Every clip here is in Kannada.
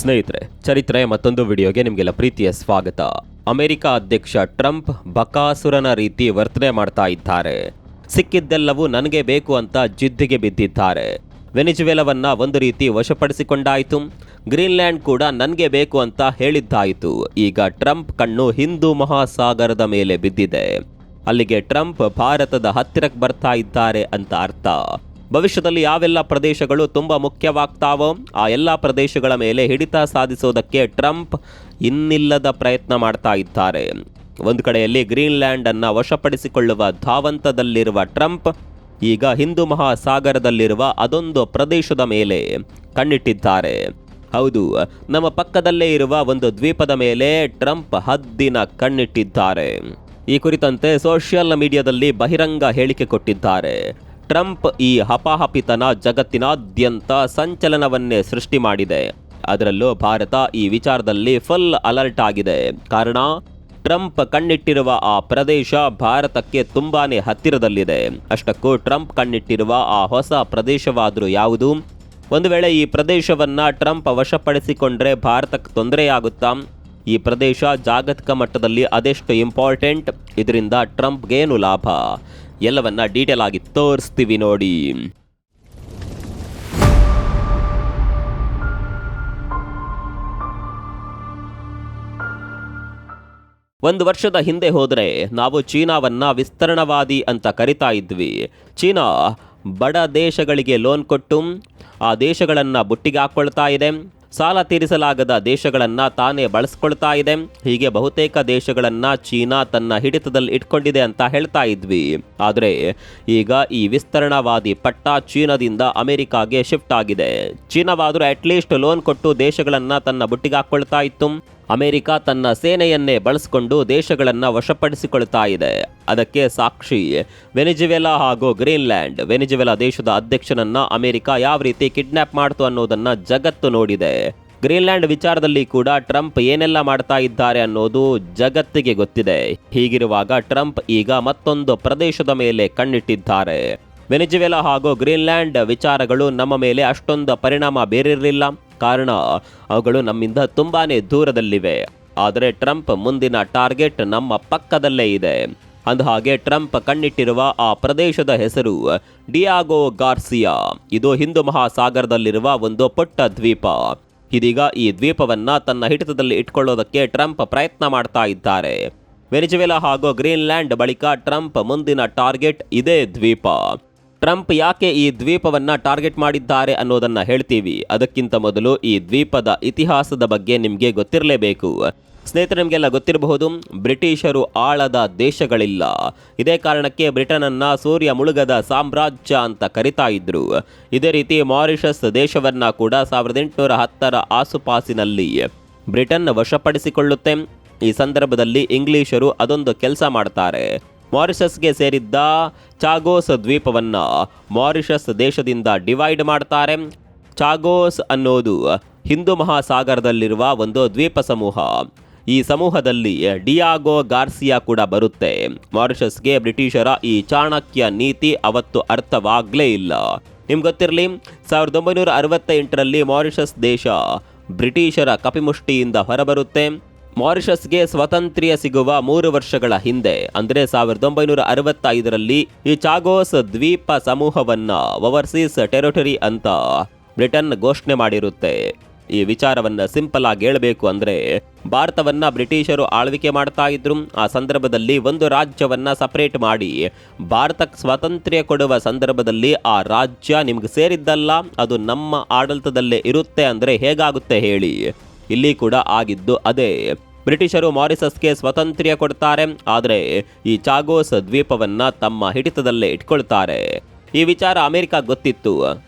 ಸ್ನೇಹಿತರೆ, ಚರಿತ್ರೆ ಮತ್ತೊಂದು ವಿಡಿಯೋಗೆ ನಿಮಗೆಲ್ಲ ಪ್ರೀತಿಯ ಸ್ವಾಗತ. ಅಮೆರಿಕ ಅಧ್ಯಕ್ಷ ಟ್ರಂಪ್ ಬಕಾಸುರನ ರೀತಿ ವರ್ತನೆ ಮಾಡ್ತಾ ಇದ್ದಾರೆ. ಸಿಕ್ಕಿದ್ದೆಲ್ಲವೂ ನನಗೆ ಬೇಕು ಅಂತ ಜಿದ್ದಿಗೆ ಬಿದ್ದಿದ್ದಾರೆ. ವೆನಿಜುವೆಲಾವನ್ನ ಒಂದು ರೀತಿ ವಶಪಡಿಸಿಕೊಂಡಾಯಿತು. ಗ್ರೀನ್ಲ್ಯಾಂಡ್ ಕೂಡ ನನಗೆ ಬೇಕು ಅಂತ ಹೇಳಿದ್ದಾಯಿತು. ಈಗ ಟ್ರಂಪ್ ಕಣ್ಣು ಹಿಂದೂ ಮಹಾಸಾಗರದ ಮೇಲೆ ಬಿದ್ದಿದೆ. ಅಲ್ಲಿಗೆ ಟ್ರಂಪ್ ಭಾರತದ ಹತ್ತಿರಕ್ಕೆ ಬರ್ತಾ ಇದ್ದಾರೆ ಅಂತ ಅರ್ಥ. ಭವಿಷ್ಯದಲ್ಲಿ ಯಾವೆಲ್ಲ ಪ್ರದೇಶಗಳು ತುಂಬ ಮುಖ್ಯವಾಗ್ತಾವೋ ಆ ಎಲ್ಲ ಪ್ರದೇಶಗಳ ಮೇಲೆ ಹಿಡಿತ ಸಾಧಿಸೋದಕ್ಕೆ ಟ್ರಂಪ್ ಇನ್ನಿಲ್ಲದ ಪ್ರಯತ್ನ ಮಾಡ್ತಾ ಇದ್ದಾರೆ. ಒಂದು ಕಡೆಯಲ್ಲಿ ಗ್ರೀನ್ಲ್ಯಾಂಡ್ ಅನ್ನ ವಶಪಡಿಸಿಕೊಳ್ಳುವ ಧಾವಂತದಲ್ಲಿರುವ ಟ್ರಂಪ್ ಈಗ ಹಿಂದೂ ಮಹಾಸಾಗರದಲ್ಲಿರುವ ಅದೊಂದು ಪ್ರದೇಶದ ಮೇಲೆ ಕಣ್ಣಿಟ್ಟಿದ್ದಾರೆ. ಹೌದು, ನಮ್ಮ ಪಕ್ಕದಲ್ಲೇ ಇರುವ ಒಂದು ದ್ವೀಪದ ಮೇಲೆ ಟ್ರಂಪ್ ಹದ್ದಿನ ಕಣ್ಣಿಟ್ಟಿದ್ದಾರೆ. ಈ ಕುರಿತಂತೆ ಸೋಷಿಯಲ್ ಮೀಡಿಯಾದಲ್ಲಿ ಬಹಿರಂಗ ಹೇಳಿಕೆ ಕೊಟ್ಟಿದ್ದಾರೆ. ಟ್ರಂಪ್ ಈ ಹಪಾಹಪಿತನ ಜಗತ್ತಿನಾದ್ಯಂತ ಸಂಚಲನವನ್ನೇ ಸೃಷ್ಟಿ ಮಾಡಿದೆ. ಅದರಲ್ಲೂ ಭಾರತ ಈ ವಿಚಾರದಲ್ಲಿ ಫುಲ್ ಅಲರ್ಟ್ ಆಗಿದೆ. ಕಾರಣ, ಟ್ರಂಪ್ ಕಣ್ಣಿಟ್ಟಿರುವ ಆ ಪ್ರದೇಶ ಭಾರತಕ್ಕೆ ತುಂಬಾನೇ ಹತ್ತಿರದಲ್ಲಿದೆ. ಅಷ್ಟಕ್ಕೂ ಟ್ರಂಪ್ ಕಣ್ಣಿಟ್ಟಿರುವ ಆ ಹೊಸ ಪ್ರದೇಶವಾದರೂ ಯಾವುದು? ಒಂದು ವೇಳೆ ಈ ಪ್ರದೇಶವನ್ನ ಟ್ರಂಪ್ ವಶಪಡಿಸಿಕೊಂಡ್ರೆ ಭಾರತಕ್ಕೆ ತೊಂದರೆಯಾಗುತ್ತಾ? ಈ ಪ್ರದೇಶ ಜಾಗತಿಕ ಮಟ್ಟದಲ್ಲಿ ಅದೆಷ್ಟು ಇಂಪಾರ್ಟೆಂಟ್? ಇದರಿಂದ ಟ್ರಂಪ್ಗೇನು ಲಾಭ? ಎಲ್ಲವನ್ನ ಡೀಟೇಲ್ ಆಗಿ ತೋರಿಸ್ತೀವಿ ನೋಡಿ. ಒಂದು ವರ್ಷದ ಹಿಂದೆ ಹೋದರೆ ನಾವು ಚೀನಾವನ್ನ ವಿಸ್ತರಣವಾದಿ ಅಂತ ಕರಿತಾ ಇದ್ವಿ. ಚೀನಾ ಬಡ ದೇಶಗಳಿಗೆ ಲೋನ್ ಕೊಟ್ಟು ಆ ದೇಶಗಳನ್ನು ಬುಟ್ಟಿಗೆ ಹಾಕ್ಕೊಳ್ತಾ ಇದೆ. ಸಾಲ ತೀರಿಸಲಾಗದ ದೇಶಗಳನ್ನು ತಾನೇ ಬಳಸ್ಕೊಳ್ತಾ ಇದೆ. ಹೀಗೆ ಬಹುತೇಕ ದೇಶಗಳನ್ನು ಚೀನಾ ತನ್ನ ಹಿಡಿತದಲ್ಲಿ ಇಟ್ಕೊಂಡಿದೆ ಅಂತ ಹೇಳ್ತಾ ಇದ್ವಿ. ಆದರೆ ಈಗ ಈ ವಿಸ್ತರಣಾವಾದಿ ಪಟ್ಟ ಚೀನಾದಿಂದ ಅಮೆರಿಕಾಗೆ ಶಿಫ್ಟ್ ಆಗಿದೆ. ಚೀನಾವಾದರೂ ಅಟ್ಲೀಸ್ಟ್ ಲೋನ್ ಕೊಟ್ಟು ದೇಶಗಳನ್ನು ತನ್ನ ಬುಟ್ಟಿಗೆ ಹಾಕ್ಕೊಳ್ತಾ ಇತ್ತು. ಅಮೆರಿಕ ತನ್ನ ಸೇನೆಯನ್ನೇ ಬಳಸಿಕೊಂಡು ದೇಶಗಳನ್ನು ವಶಪಡಿಸಿಕೊಳ್ತಾ ಇದೆ. ಅದಕ್ಕೆ ಸಾಕ್ಷಿ ವೆನಿಜುವೆಲಾ ಹಾಗೂ ಗ್ರೀನ್ಲ್ಯಾಂಡ್. ವೆನಿಜುವೆಲಾ ದೇಶದ ಅಧ್ಯಕ್ಷನನ್ನ ಅಮೆರಿಕ ಯಾವ ರೀತಿ ಕಿಡ್ನಾಪ್ ಮಾಡ್ತು ಅನ್ನೋದನ್ನ ಜಗತ್ತು ನೋಡಿದೆ. ಗ್ರೀನ್ಲ್ಯಾಂಡ್ ವಿಚಾರದಲ್ಲಿ ಕೂಡ ಟ್ರಂಪ್ ಏನೆಲ್ಲ ಮಾಡ್ತಾ ಇದ್ದಾರೆ ಅನ್ನೋದು ಜಗತ್ತಿಗೆ ಗೊತ್ತಿದೆ. ಹೀಗಿರುವಾಗ ಟ್ರಂಪ್ ಈಗ ಮತ್ತೊಂದು ಪ್ರದೇಶದ ಮೇಲೆ ಕಣ್ಣಿಟ್ಟಿದ್ದಾರೆ. ವೆನಿಜುವೆಲಾ ಹಾಗೂ ಗ್ರೀನ್ಲ್ಯಾಂಡ್ ವಿಚಾರಗಳು ನಮ್ಮ ಮೇಲೆ ಅಷ್ಟೊಂದು ಪರಿಣಾಮ ಬೀರಿರಲಿಲ್ಲ. ಕಾರಣ, ಅವುಗಳು ನಮ್ಮಿಂದ ತುಂಬಾನೇ ದೂರದಲ್ಲಿವೆ. ಆದರೆ ಟ್ರಂಪ್ ಮುಂದಿನ ಟಾರ್ಗೆಟ್ ನಮ್ಮ ಪಕ್ಕದಲ್ಲೇ ಇದೆ. ಅಂದಹಾಗೆ ಟ್ರಂಪ್ ಕಣ್ಣಿಟ್ಟಿರುವ ಆ ಪ್ರದೇಶದ ಹೆಸರು ಡಿಯಾಗೋ ಗಾರ್ಸಿಯಾ. ಇದು ಹಿಂದೂ ಮಹಾಸಾಗರದಲ್ಲಿರುವ ಒಂದು ಪುಟ್ಟ ದ್ವೀಪ. ಇದೀಗ ಈ ದ್ವೀಪವನ್ನ ತನ್ನ ಹಿಡಿತದಲ್ಲಿ ಇಟ್ಕೊಳ್ಳೋದಕ್ಕೆ ಟ್ರಂಪ್ ಪ್ರಯತ್ನ ಮಾಡ್ತಾ ಇದ್ದಾರೆ. ವೆನಿಜುವೆಲಾ ಹಾಗೂ ಗ್ರೀನ್ಲ್ಯಾಂಡ್ ಬಳಿಕ ಟ್ರಂಪ್ ಮುಂದಿನ ಟಾರ್ಗೆಟ್ ಇದೇ ದ್ವೀಪ. ಟ್ರಂಪ್ ಯಾಕೆ ಈ ದ್ವೀಪವನ್ನ ಟಾರ್ಗೆಟ್ ಮಾಡಿದ್ದಾರೆ ಅನ್ನೋದನ್ನ ಹೇಳ್ತೀವಿ. ಅದಕ್ಕಿಂತ ಮೊದಲು ಈ ದ್ವೀಪದ ಇತಿಹಾಸದ ಬಗ್ಗೆ ನಿಮಗೆ ಗೊತ್ತಿರಲೇಬೇಕು. ಸ್ನೇಹಿತರೆ, ನಿಮಗೆಲ್ಲ ಗೊತ್ತಿರಬಹುದು, ಬ್ರಿಟಿಷರು ಆಳದ ದೇಶಗಳಿಲ್ಲ. ಇದೇ ಕಾರಣಕ್ಕೆ ಬ್ರಿಟನ್ ಅನ್ನ ಸೂರ್ಯ ಮುಳುಗದ ಸಾಮ್ರಾಜ್ಯ ಅಂತ ಕರಿತಾ ಇದ್ರು. ಇದೇ ರೀತಿ ಮಾರಿಷಸ್ ದೇಶವನ್ನ ಕೂಡ 1810ರ ಆಸುಪಾಸಿನಲ್ಲಿ ಬ್ರಿಟನ್ ವಶಪಡಿಸಿಕೊಳ್ಳುತ್ತೆ. ಈ ಸಂದರ್ಭದಲ್ಲಿ ಇಂಗ್ಲಿಷರು ಅದೊಂದು ಕೆಲಸ ಮಾಡ್ತಾರೆ. ಮಾರಿಷಸ್ಗೆ ಸೇರಿದ್ದ ಚಾಗೋಸ್ ದ್ವೀಪವನ್ನ ಮಾರಿಷಸ್ ದೇಶದಿಂದ ಡಿವೈಡ್ ಮಾಡ್ತಾರೆ. ಚಾಗೋಸ್ ಅನ್ನೋದು ಹಿಂದೂ ಮಹಾಸಾಗರದಲ್ಲಿರುವ ಒಂದು ದ್ವೀಪ ಸಮೂಹ. ಈ ಸಮೂಹದಲ್ಲಿ ಡಿಯಾಗೋ ಗಾರ್ಸಿಯಾ ಕೂಡ ಬರುತ್ತೆ. ಮಾರಿಷಸ್ಗೆ ಬ್ರಿಟಿಷರ ಈ ಚಾಣಕ್ಯ ನೀತಿ ಅವತ್ತು ಅರ್ಥವಾಗ್ಲೇ ಇಲ್ಲ. ನಿಮ್ಗೆ ಗೊತ್ತಿರಲಿ, 1968ರಲ್ಲಿ ಮಾರಿಷಸ್ ದೇಶ ಬ್ರಿಟಿಷರ ಕಪಿಮುಷ್ಟಿಯಿಂದ ಹೊರಬರುತ್ತೆ. ಮಾರಿಷಸ್ಗೆ ಸ್ವಾತಂತ್ರ್ಯ ಸಿಗುವ 3 ವರ್ಷಗಳ ಹಿಂದೆ, ಅಂದರೆ 1965ರಲ್ಲಿ ಈ ಚಾಗೋಸ್ ದ್ವೀಪ ಸಮೂಹವನ್ನ ಓವರ್ಸೀಸ್ ಟೆರಿಟರಿ ಅಂತ ಬ್ರಿಟನ್ ಘೋಷಣೆ ಮಾಡಿರುತ್ತೆ. ಈ ವಿಚಾರವನ್ನ ಸಿಂಪಲ್ ಆಗಿ ಹೇಳಬೇಕು ಅಂದ್ರೆ, ಭಾರತವನ್ನ ಬ್ರಿಟಿಷರು ಆಳ್ವಿಕೆ ಮಾಡ್ತಾ ಇದ್ರು. ಆ ಸಂದರ್ಭದಲ್ಲಿ ಒಂದು ರಾಜ್ಯವನ್ನ ಸಪರೇಟ್ ಮಾಡಿ ಭಾರತಕ್ಕೆ ಸ್ವಾತಂತ್ರ್ಯ ಕೊಡುವ ಸಂದರ್ಭದಲ್ಲಿ ಆ ರಾಜ್ಯ ನಿಮ್ಗೆ ಸೇರಿದ್ದಲ್ಲ, ಅದು ನಮ್ಮ ಆಡಳಿತದಲ್ಲೇ ಇರುತ್ತೆ ಅಂದ್ರೆ ಹೇಗಾಗುತ್ತೆ ಹೇಳಿ? ಇಲ್ಲಿ ಕೂಡ ಆಗಿದ್ದು ಅದೇ. ಬ್ರಿಟಿಷರು ಮಾರಿಷಸ್ಗೆ ಸ್ವಾತಂತ್ರ್ಯ ಕೊಡ್ತಾರೆ, ಆದರೆ ಈ ಚಾಗೋಸ್ ದ್ವೀಪವನ್ನ ತಮ್ಮ ಹಿಡಿತದಲ್ಲೇ ಇಟ್ಕೊಳ್ತಾರೆ. ಈ ವಿಚಾರ ಅಮೆರಿಕ ಗೊತ್ತಿತ್ತು.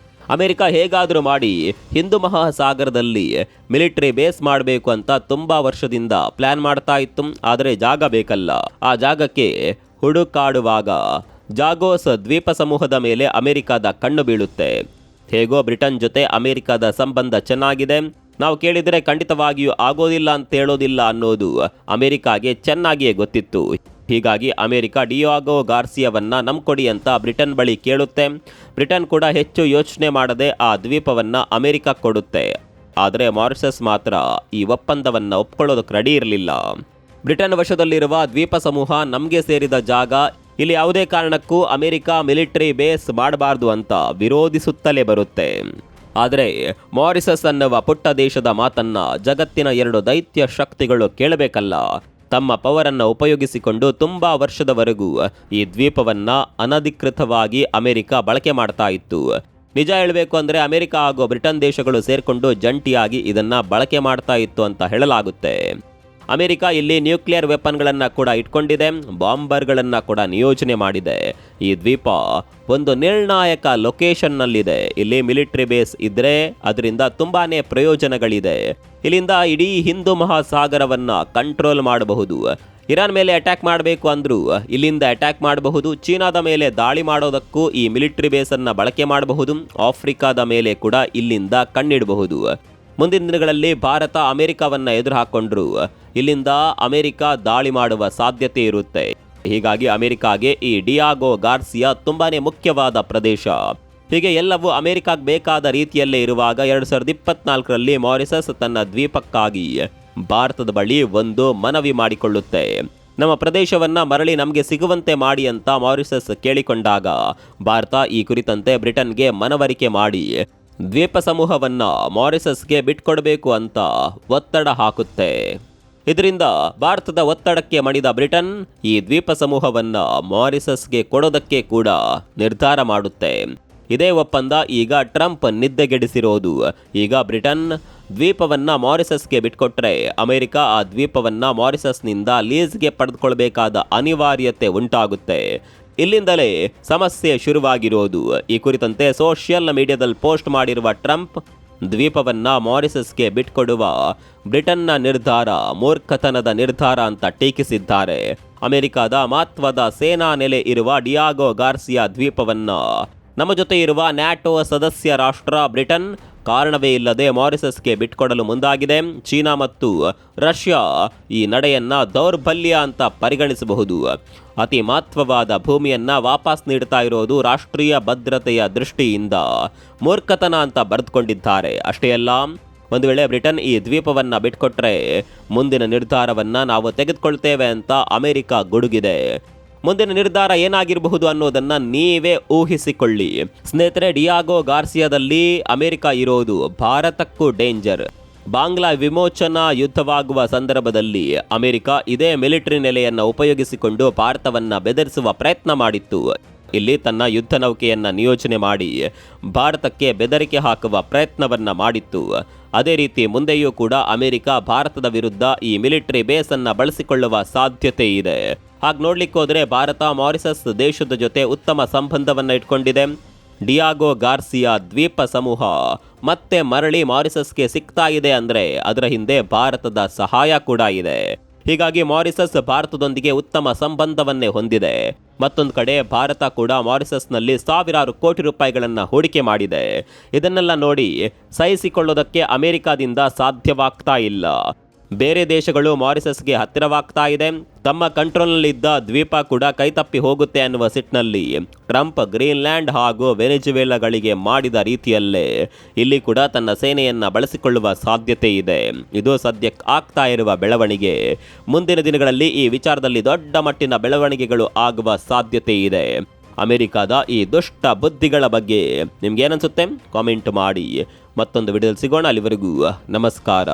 ಅಮೆರಿಕ ಹೇಗಾದರೂ ಮಾಡಿ ಹಿಂದೂ ಮಹಾಸಾಗರದಲ್ಲಿ ಮಿಲಿಟರಿ ಬೇಸ್ ಮಾಡಬೇಕು ಅಂತ ತುಂಬಾ ವರ್ಷದಿಂದ ಪ್ಲಾನ್ ಮಾಡ್ತಾ ಇತ್ತು. ಆದರೆ ಜಾಗ ಬೇಕಲ್ಲ. ಆ ಜಾಗಕ್ಕೆ ಹುಡುಕಾಡುವಾಗ ಜಾಗೋಸ್ ದ್ವೀಪ ಸಮೂಹದ ಮೇಲೆ ಅಮೆರಿಕದ ಕಣ್ಣು ಬೀಳುತ್ತೆ. ಹೇಗೋ ಬ್ರಿಟನ್ ಜೊತೆ ಅಮೆರಿಕದ ಸಂಬಂಧ ಚೆನ್ನಾಗಿದೆ, ನಾವು ಕೇಳಿದರೆ ಖಂಡಿತವಾಗಿಯೂ ಆಗೋದಿಲ್ಲ ಅಂತ ಹೇಳೋದಿಲ್ಲ ಅನ್ನೋದು ಅಮೆರಿಕಾಗೆ ಚೆನ್ನಾಗಿಯೇ ಗೊತ್ತಿತ್ತು. ಹೀಗಾಗಿ ಅಮೆರಿಕ ಡಿಯಾಗೋ ಗಾರ್ಸಿಯಾವನ್ನ ನಂಬ್ಕೊಡಿ ಅಂತ ಬ್ರಿಟನ್ ಬಳಿ ಕೇಳುತ್ತೆ. ಬ್ರಿಟನ್ ಕೂಡ ಹೆಚ್ಚು ಯೋಚನೆ ಮಾಡದೆ ಆ ದ್ವೀಪವನ್ನ ಅಮೆರಿಕ ಕೊಡುತ್ತೆ. ಆದರೆ ಮಾರಿಷಸ್ ಮಾತ್ರ ಈ ಒಪ್ಪಂದವನ್ನು ಒಪ್ಕೊಳ್ಳೋದಕ್ಕೆ ರೆಡಿ ಇರಲಿಲ್ಲ. ಬ್ರಿಟನ್ ವಶದಲ್ಲಿರುವ ದ್ವೀಪ ಸಮೂಹ ನಮಗೆ ಸೇರಿದ ಜಾಗ, ಇಲ್ಲಿ ಯಾವುದೇ ಕಾರಣಕ್ಕೂ ಅಮೆರಿಕ ಮಿಲಿಟರಿ ಬೇಸ್ ಮಾಡಬಾರ್ದು ಅಂತ ವಿರೋಧಿಸುತ್ತಲೇ ಬರುತ್ತೆ. ಆದರೆ ಮಾರಿಷಸ್ ಅನ್ನುವ ಪುಟ್ಟ ದೇಶದ ಮಾತನ್ನ ಜಗತ್ತಿನ 2 ದೈತ್ಯ ಶಕ್ತಿಗಳು ಕೇಳಬೇಕಲ್ಲ. ತಮ್ಮ ಪವರನ್ನು ಉಪಯೋಗಿಸಿಕೊಂಡು ತುಂಬಾ ವರ್ಷದವರೆಗೂ ಈ ದ್ವೀಪವನ್ನ ಅನಧಿಕೃತವಾಗಿ ಅಮೆರಿಕ ಬಳಕೆ ಮಾಡ್ತಾ ಇತ್ತು. ನಿಜ ಹೇಳಬೇಕು ಅಂದರೆ ಅಮೆರಿಕ ಹಾಗೂ ಬ್ರಿಟನ್ ದೇಶಗಳು ಸೇರ್ಕೊಂಡು ಜಂಟಿಯಾಗಿ ಇದನ್ನ ಬಳಕೆ ಮಾಡ್ತಾ ಇತ್ತು ಅಂತ ಹೇಳಲಾಗುತ್ತೆ. ಅಮೆರಿಕ ಇಲ್ಲಿ ನ್ಯೂಕ್ಲಿಯರ್ ವೆಪನ್ಗಳನ್ನು ಕೂಡ ಇಟ್ಕೊಂಡಿದೆ, ಬಾಂಬರ್ಗಳನ್ನು ಕೂಡ ನಿಯೋಜನೆ ಮಾಡಿದೆ. ಈ ದ್ವೀಪ ಒಂದು ನಿರ್ಣಾಯಕ ಲೊಕೇಶನ್ನಲ್ಲಿದೆ. ಇಲ್ಲಿ ಮಿಲಿಟರಿ ಬೇಸ್ ಇದ್ರೆ ಅದರಿಂದ ತುಂಬಾನೇ ಪ್ರಯೋಜನಗಳಿದೆ. ಇಲ್ಲಿಂದ ಇಡೀ ಹಿಂದೂ ಮಹಾಸಾಗರವನ್ನ ಕಂಟ್ರೋಲ್ ಮಾಡಬಹುದು. ಇರಾನ್ ಮೇಲೆ ಅಟ್ಯಾಕ್ ಮಾಡಬೇಕು ಅಂದ್ರೂ ಇಲ್ಲಿಂದ ಅಟ್ಯಾಕ್ ಮಾಡಬಹುದು. ಚೀನಾದ ಮೇಲೆ ದಾಳಿ ಮಾಡೋದಕ್ಕೂ ಈ ಮಿಲಿಟರಿ ಬೇಸನ್ನು ಬಳಕೆ ಮಾಡಬಹುದು. ಆಫ್ರಿಕಾದ ಮೇಲೆ ಕೂಡ ಇಲ್ಲಿಂದ ಕಣ್ಣಿಡಬಹುದು. ಮುಂದಿನ ದಿನಗಳಲ್ಲಿ ಭಾರತ ಅಮೆರಿಕವನ್ನ ಎದುರು ಹಾಕೊಂಡ್ರು ಇಲ್ಲಿಂದ ಅಮೆರಿಕ ದಾಳಿ ಮಾಡುವ ಸಾಧ್ಯತೆ ಇರುತ್ತೆ. ಹೀಗಾಗಿ ಅಮೆರಿಕಾಗೆ ಈ ಡಿಯಾಗೋ ಗಾರ್ಸಿಯಾ ತುಂಬಾನೇ ಮುಖ್ಯವಾದ ಪ್ರದೇಶ. ಹೀಗೆ ಎಲ್ಲವೂ ಅಮೆರಿಕಾಗೆ ಬೇಕಾದ ರೀತಿಯಲ್ಲೇ ಇರುವಾಗ 2024ರಲ್ಲಿ ಮಾರಿಷಸ್ ತನ್ನ ದ್ವೀಪಕ್ಕಾಗಿ ಭಾರತದ ಬಳಿ ಒಂದು ಮನವಿ ಮಾಡಿಕೊಳ್ಳುತ್ತೆ. ನಮ್ಮ ಪ್ರದೇಶವನ್ನ ಮರಳಿ ನಮಗೆ ಸಿಗುವಂತೆ ಮಾಡಿ ಅಂತ ಮಾರಿಷಸ್ ಕೇಳಿಕೊಂಡಾಗ ಭಾರತ ಈ ಕುರಿತಂತೆ ಬ್ರಿಟನ್ಗೆ ಮನವರಿಕೆ ಮಾಡಿ ದ್ವೀಪ ಸಮೂಹವನ್ನ ಮಾರಿಷಸ್ಗೆ ಬಿಟ್ಕೊಡ್ಬೇಕು ಅಂತ ಒತ್ತಡ ಹಾಕುತ್ತೆ. ಇದರಿಂದ ಭಾರತದ ಒತ್ತಡಕ್ಕೆ ಮಣಿದ ಬ್ರಿಟನ್ ಈ ದ್ವೀಪ ಸಮೂಹವನ್ನ ಮಾರಿಷಸ್ಗೆ ಕೊಡೋದಕ್ಕೆ ಕೂಡ ನಿರ್ಧಾರ ಮಾಡುತ್ತೆ. ಇದೇ ಒಪ್ಪಂದ ಈಗ ಟ್ರಂಪ್ ನಿದ್ದೆಗೆಡಿಸಿರೋದು. ಈಗ ಬ್ರಿಟನ್ ದ್ವೀಪವನ್ನ ಮಾರಿಷಸ್ಗೆ ಬಿಟ್ಕೊಟ್ರೆ ಅಮೆರಿಕ ಆ ದ್ವೀಪವನ್ನ ಮಾರಿಷಸ್ನಿಂದ ಲೀಸ್ಗೆ ಪಡೆದುಕೊಳ್ಬೇಕಾದ ಅನಿವಾರ್ಯತೆ ಉಂಟಾಗುತ್ತೆ. ಇಲ್ಲಿಂದಲೇ ಸಮಸ್ಯೆ ಶುರುವಾಗಿರೋದು. ಈ ಕುರಿತಂತೆ ಸೋಷಿಯಲ್ ಮೀಡಿಯಾದಲ್ಲಿ ಪೋಸ್ಟ್ ಮಾಡಿರುವ ಟ್ರಂಪ್ ದ್ವೀಪವನ್ನ ಮಾರಿಷಸ್ಗೆ ಬಿಟ್ಕೊಡುವ ಬ್ರಿಟನ್ನ ನಿರ್ಧಾರ ಮೂರ್ಖತನದ ನಿರ್ಧಾರ ಅಂತ ಟೀಕಿಸಿದ್ದಾರೆ. ಅಮೆರಿಕದ ಮಹತ್ವದ ಸೇನಾ ನೆಲೆ ಇರುವ ಡಿಯಾಗೋ ಗಾರ್ಸಿಯಾ ದ್ವೀಪವನ್ನ ನಮ್ಮ ಜೊತೆ ಇರುವ ನ್ಯಾಟೋ ಸದಸ್ಯ ರಾಷ್ಟ್ರ ಬ್ರಿಟನ್ ಕಾರಣವೇ ಇಲ್ಲದೆ ಮಾರಿಷಸ್ಗೆ ಬಿಟ್ಕೊಡಲು ಮುಂದಾಗಿದೆ. ಚೀನಾ ಮತ್ತು ರಷ್ಯಾ ಈ ನಡೆಯನ್ನ ದೌರ್ಬಲ್ಯ ಅಂತ ಪರಿಗಣಿಸಬಹುದು. ಅತಿ ಮಹತ್ವವಾದ ಭೂಮಿಯನ್ನ ವಾಪಸ್ ನೀಡ್ತಾ ಇರೋದು ರಾಷ್ಟ್ರೀಯ ಭದ್ರತೆಯ ದೃಷ್ಟಿಯಿಂದ ಮೂರ್ಖತನ ಅಂತ ಬರೆದುಕೊಂಡಿದ್ದಾರೆ. ಅಷ್ಟೇ ಅಲ್ಲ, ಒಂದು ವೇಳೆ ಬ್ರಿಟನ್ ಈ ದ್ವೀಪವನ್ನ ಬಿಟ್ಕೊಟ್ರೆ ಮುಂದಿನ ನಿರ್ಧಾರವನ್ನ ನಾವು ತೆಗೆದುಕೊಳ್ತೇವೆ ಅಂತ ಅಮೆರಿಕ ಗುಡುಗಿದೆ. ಮುಂದಿನ ನಿರ್ಧಾರ ಏನಾಗಿರಬಹುದು ಅನ್ನೋದನ್ನ ನೀವೇ ಊಹಿಸಿಕೊಳ್ಳಿ. ಸ್ನೇಹಿತರೆ, ಡಿಯಾಗೋ ಗಾರ್ಸಿಯಾದಲ್ಲಿ ಅಮೆರಿಕ ಇರೋದು ಭಾರತಕ್ಕೂ ಡೇಂಜರ್. ಬಾಂಗ್ಲಾ ವಿಮೋಚನಾ ಯುದ್ಧವಾಗುವ ಸಂದರ್ಭದಲ್ಲಿ ಅಮೆರಿಕ ಇದೇ ಮಿಲಿಟರಿ ನೆಲೆಯನ್ನು ಉಪಯೋಗಿಸಿಕೊಂಡು ಭಾರತವನ್ನ ಬೆದರಿಸುವ ಪ್ರಯತ್ನ ಮಾಡಿತ್ತು. ಇಲ್ಲಿ ತನ್ನ ಯುದ್ಧ ನೌಕೆಯನ್ನ ನಿಯೋಜನೆ ಮಾಡಿ ಭಾರತಕ್ಕೆ ಬೆದರಿಕೆ ಹಾಕುವ ಪ್ರಯತ್ನವನ್ನ ಮಾಡಿತ್ತು. ಅದೇ ರೀತಿ ಮುಂದೆಯೂ ಕೂಡ ಅಮೆರಿಕ ಭಾರತದ ವಿರುದ್ಧ ಈ ಮಿಲಿಟರಿ ಬೇಸ್ ಅನ್ನ ಬಳಸಿಕೊಳ್ಳುವ ಸಾಧ್ಯತೆ ಇದೆ. ಹಾಗೆ ನೋಡ್ಲಿಕ್ಕೆ ಹೋದ್ರೆ ಭಾರತ ಮಾರಿಷಸ್ ದೇಶದ ಜೊತೆ ಉತ್ತಮ ಸಂಬಂಧವನ್ನ ಇಟ್ಕೊಂಡಿದೆ. ಡಿಯಾಗೋ ಗಾರ್ಸಿಯಾ ದ್ವೀಪ ಸಮೂಹ ಮತ್ತೆ ಮರಳಿ ಮಾರಿಷಸ್ಗೆ ಸಿಗ್ತಾ ಇದೆ ಅಂದ್ರೆ ಅದರ ಹಿಂದೆ ಭಾರತದ ಸಹಾಯ ಕೂಡ ಇದೆ. ಹೀಗಾಗಿ ಮಾರಿಷಸ್ ಭಾರತದೊಂದಿಗೆ ಉತ್ತಮ ಸಂಬಂಧವನ್ನೇ ಹೊಂದಿದೆ. ಮತ್ತೊಂದು ಕಡೆ ಭಾರತ ಕೂಡ ಮಾರಿಷಸ್ನಲ್ಲಿ ಸಾವಿರಾರು ಕೋಟಿ ರೂಪಾಯಿಗಳನ್ನು ಹೂಡಿಕೆ ಮಾಡಿದೆ. ಇದನ್ನೆಲ್ಲ ನೋಡಿ ಸಹಿಸಿಕೊಳ್ಳೋದಕ್ಕೆ ಅಮೆರಿಕಾದಿಂದ ಸಾಧ್ಯವಾಗ್ತಾ ಇಲ್ಲ. ಬೇರೆ ದೇಶಗಳು ಮಾರಿಷಸ್ಗೆ ಹತ್ತಿರವಾಗ್ತಾ ಇದೆ. ತಮ್ಮ ಕಂಟ್ರೋಲ್ನಲ್ಲಿದ್ದ ದ್ವೀಪ ಕೂಡ ಕೈತಪ್ಪಿ ಹೋಗುತ್ತೆ ಅನ್ನುವ ಸಿಟ್ನಲ್ಲಿ ಟ್ರಂಪ್ ಗ್ರೀನ್ಲ್ಯಾಂಡ್ ಹಾಗೂ ವೆನೆಜುವೆಲಾಗಳಿಗೆ ಮಾಡಿದ ರೀತಿಯಲ್ಲೇ ಇಲ್ಲಿ ಕೂಡ ತನ್ನ ಸೇನೆಯನ್ನ ಬಳಸಿಕೊಳ್ಳುವ ಸಾಧ್ಯತೆ ಇದೆ. ಇದು ಸದ್ಯಕ್ಕೆ ಆಗ್ತಾ ಇರುವ ಬೆಳವಣಿಗೆ. ಮುಂದಿನ ದಿನಗಳಲ್ಲಿ ಈ ವಿಚಾರದಲ್ಲಿ ದೊಡ್ಡ ಮಟ್ಟಿನ ಬೆಳವಣಿಗೆಗಳು ಆಗುವ ಸಾಧ್ಯತೆ ಇದೆ. ಅಮೆರಿಕದ ಈ ದುಷ್ಟ ಬುದ್ಧಿಗಳ ಬಗ್ಗೆ ನಿಮ್ಗೆ ಏನನ್ಸುತ್ತೆ ಕಾಮೆಂಟ್ ಮಾಡಿ. ಮತ್ತೊಂದು ವಿಡಿಯೋದಲ್ಲಿ ಸಿಗೋಣ. ಅಲ್ಲಿವರೆಗೂ ನಮಸ್ಕಾರ.